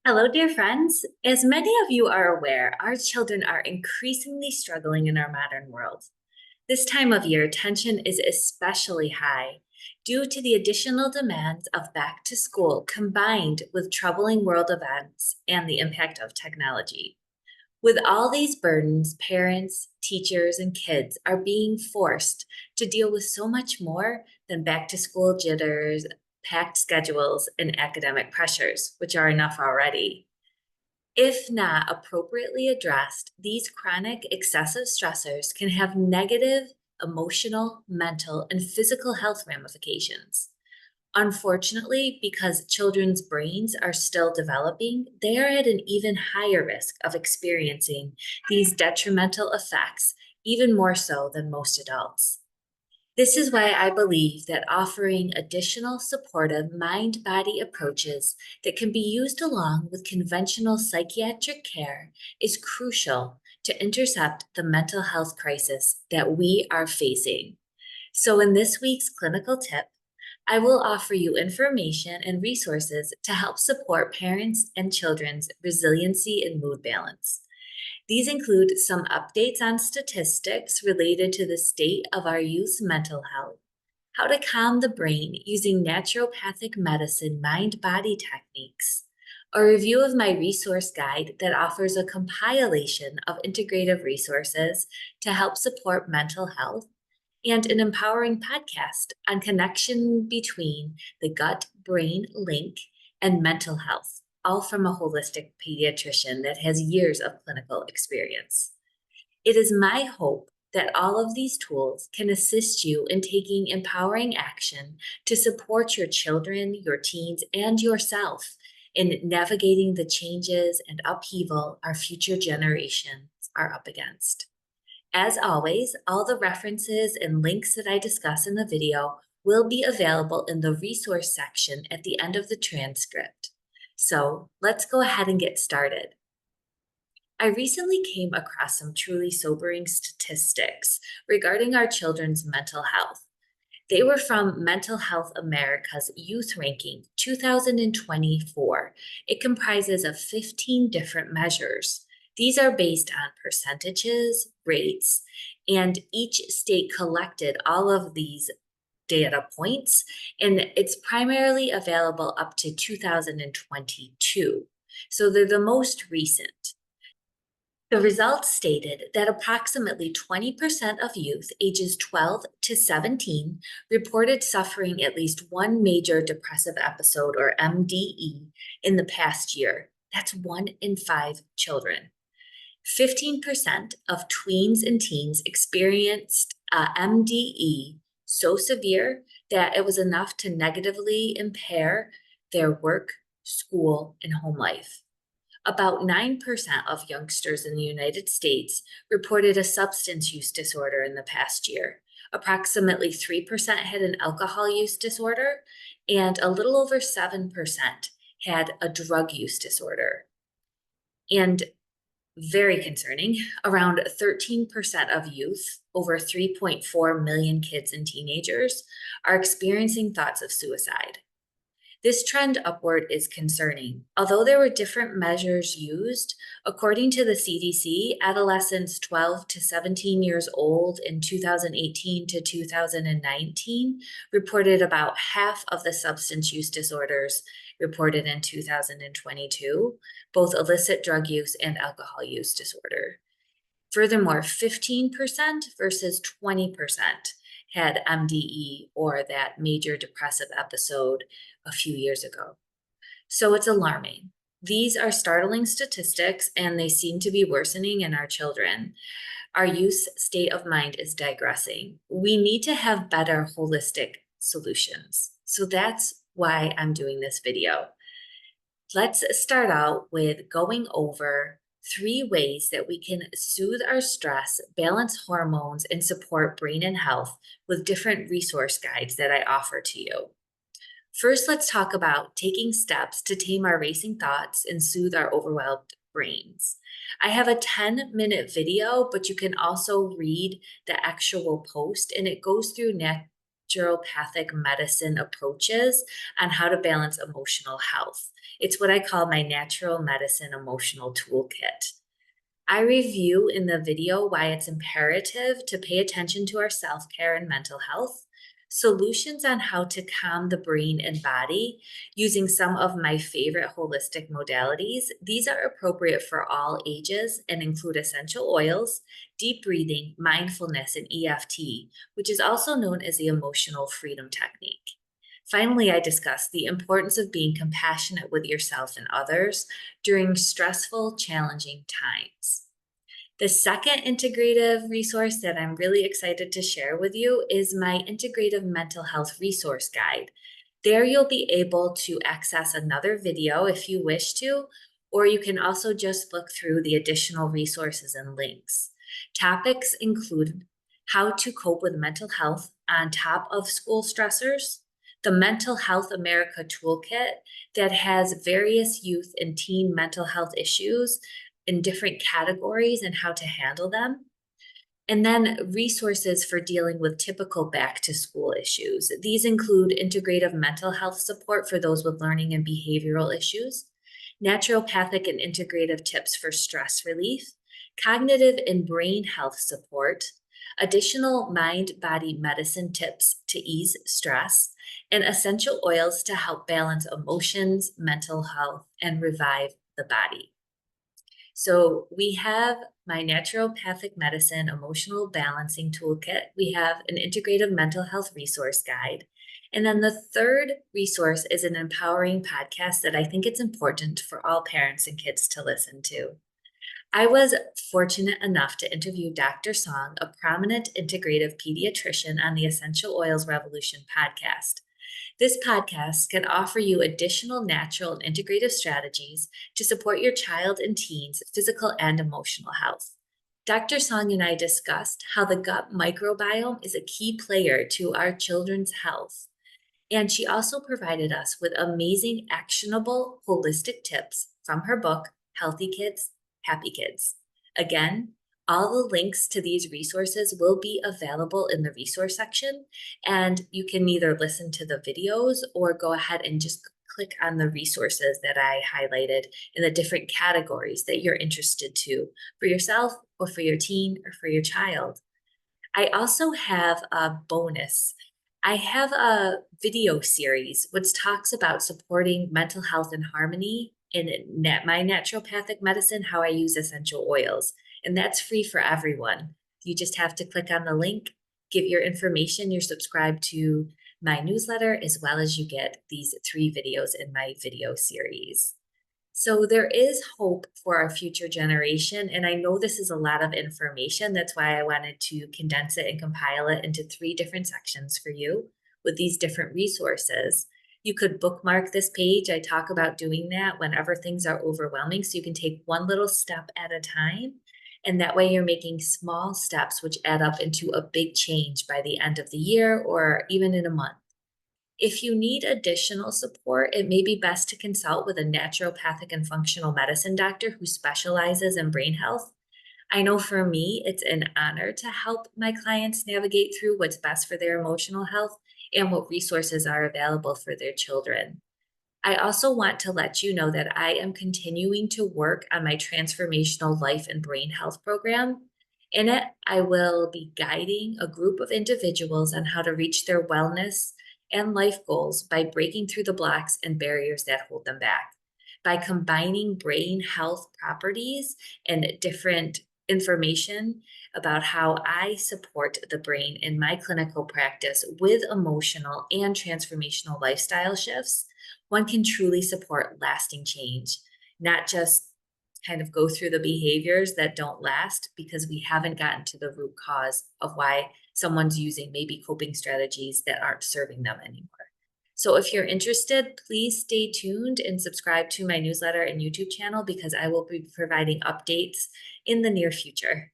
Hello, dear friends. As many of you are aware, our children are increasingly struggling in our modern world. This time of year, tension is especially high due to the additional demands of back to school combined with troubling world events and the impact of technology. With all these burdens, parents, teachers, and kids are being forced to deal with so much more than back to school jitters, packed schedules, and academic pressures, which are enough already. If not appropriately addressed, these chronic excessive stressors can have negative emotional, mental, and physical health ramifications. Unfortunately, because children's brains are still developing, they are at an even higher risk of experiencing these detrimental effects, even more so than most adults. This is why I believe that offering additional supportive mind body approaches that can be used along with conventional psychiatric care is crucial to intercept the mental health crisis that we are facing. So, in this week's clinical tip, I will offer you information and resources to help support parents and children's resiliency and mood balance. These include some updates on statistics related to the state of our youth's mental health, how to calm the brain using naturopathic medicine mind body techniques, a review of my resource guide that offers a compilation of integrative resources to help support mental health, and an empowering podcast on connection between the gut brain link and mental health, all from a holistic pediatrician that has years of clinical experience. It is my hope that all of these tools can assist you in taking empowering action to support your children, your teens, and yourself in navigating the changes and upheaval our future generations are up against. As always, all the references and links that I discuss in the video will be available in the resource section at the end of the transcript. So let's go ahead and get started. I recently came across some truly sobering statistics regarding our children's mental health. They were from Mental Health America's Youth Ranking 2024. It comprises of 15 different measures. These are based on percentages, rates, and each state collected all of these data points, and it's primarily available up to 2022. So they're the most recent. The results stated that approximately 20% of youth ages 12 to 17 reported suffering at least one major depressive episode, or MDE, in the past year. That's 1 in 5 children. 15% of tweens and teens experienced MDE so severe that it was enough to negatively impair their work, school, and home life. About 9% of youngsters in the United States reported a substance use disorder in the past year. Approximately 3% had an alcohol use disorder, and a little over 7% had a drug use disorder. And very concerning, around 13% of youth, over 3.4 million kids and teenagers, are experiencing thoughts of suicide. This trend upward is concerning. Although there were different measures used, according to the CDC, adolescents 12 to 17 years old in 2018 to 2019 reported about half of the substance use disorders reported in 2022, both illicit drug use and alcohol use disorder. Furthermore, 15% versus 20% had MDE, or that major depressive episode, a few years ago. So it's alarming. These are startling statistics, and they seem to be worsening in our children. Our youth's state of mind is digressing. We need to have better holistic solutions. So that's why I'm doing this video. Let's start out with going over 3 ways that we can soothe our stress, balance hormones, and support brain and health with different resource guides that I offer to you. First, let's talk about taking steps to tame our racing thoughts and soothe our overwhelmed brains. I have a 10-minute video, but you can also read the actual post, and it goes through naturopathic medicine approaches on how to balance emotional health. It's what I call my natural medicine emotional toolkit. I review in the video why it's imperative to pay attention to our self care and mental health, solutions on how to calm the brain and body using some of my favorite holistic modalities. These are appropriate for all ages and include essential oils, deep breathing, mindfulness, and EFT, which is also known as the emotional freedom technique. Finally, I discuss the importance of being compassionate with yourself and others during stressful, challenging times. The second integrative resource that I'm really excited to share with you is my Integrative Mental Health Resource Guide. There you'll be able to access another video if you wish to, or you can also just look through the additional resources and links. Topics include how to cope with mental health on top of school stressors, the Mental Health America Toolkit that has various youth and teen mental health issues in different categories and how to handle them. And then resources for dealing with typical back to school issues. These include integrative mental health support for those with learning and behavioral issues, naturopathic and integrative tips for stress relief, cognitive and brain health support, additional mind body medicine tips to ease stress, and essential oils to help balance emotions, mental health, and revive the body. So we have my naturopathic medicine emotional balancing toolkit. We have an integrative mental health resource guide. And then the third resource is an empowering podcast that I think it's important for all parents and kids to listen to. I was fortunate enough to interview Dr. Song, a prominent integrative pediatrician, on the Essential Oils Revolution podcast. This podcast can offer you additional natural and integrative strategies to support your child and teens' physical and emotional health. Dr. Song and I discussed how the gut microbiome is a key player to our children's health. And she also provided us with amazing, actionable, holistic tips from her book, Healthy Kids, Happy Kids. Again, all the links to these resources will be available in the resource section, and you can either listen to the videos or go ahead and just click on the resources that I highlighted in the different categories that you're interested to for yourself or for your teen or for your child. I also have a bonus. I have a video series which talks about supporting mental health and harmony in my naturopathic medicine, how I use essential oils. And that's free for everyone. You just have to click on the link, give your information, you're subscribed to my newsletter, as well as you get these 3 videos in my video series. So there is hope for our future generation. And I know this is a lot of information. That's why I wanted to condense it and compile it into 3 different sections for you with these different resources. You could bookmark this page. I talk about doing that whenever things are overwhelming, so you can take one little step at a time. And that way you're making small steps which add up into a big change by the end of the year or even in a month. If you need additional support, it may be best to consult with a naturopathic and functional medicine doctor who specializes in brain health. I know for me, it's an honor to help my clients navigate through what's best for their emotional health and what resources are available for their children. I also want to let you know that I am continuing to work on my transformational life and brain health program. In it, I will be guiding a group of individuals on how to reach their wellness and life goals by breaking through the blocks and barriers that hold them back. By combining brain health properties and different information about how I support the brain in my clinical practice with emotional and transformational lifestyle shifts, one can truly support lasting change, not just kind of go through the behaviors that don't last because we haven't gotten to the root cause of why someone's using maybe coping strategies that aren't serving them anymore. So if you're interested, please stay tuned and subscribe to my newsletter and YouTube channel because I will be providing updates in the near future.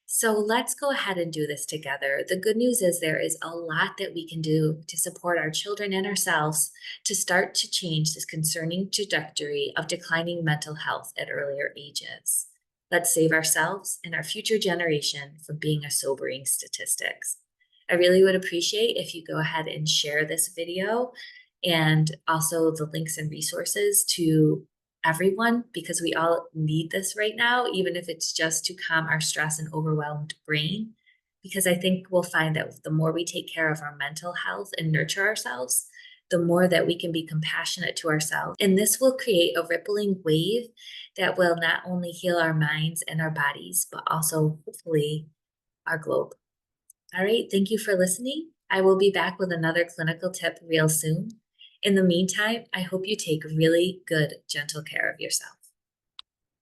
So let's go ahead and do this together. The good news is there is a lot that we can do to support our children and ourselves to start to change this concerning trajectory of declining mental health at earlier ages. Let's save ourselves and our future generation from being a sobering statistics. I really would appreciate if you go ahead and share this video and also the links and resources to everyone, because we all need this right now, even if it's just to calm our stress and overwhelmed brain. Because I think we'll find that the more we take care of our mental health and nurture ourselves, the more that we can be compassionate to ourselves. And this will create a rippling wave that will not only heal our minds and our bodies, but also hopefully our globe. All right, thank you for listening. I will be back with another clinical tip real soon. In the meantime, I hope you take really good, gentle care of yourself.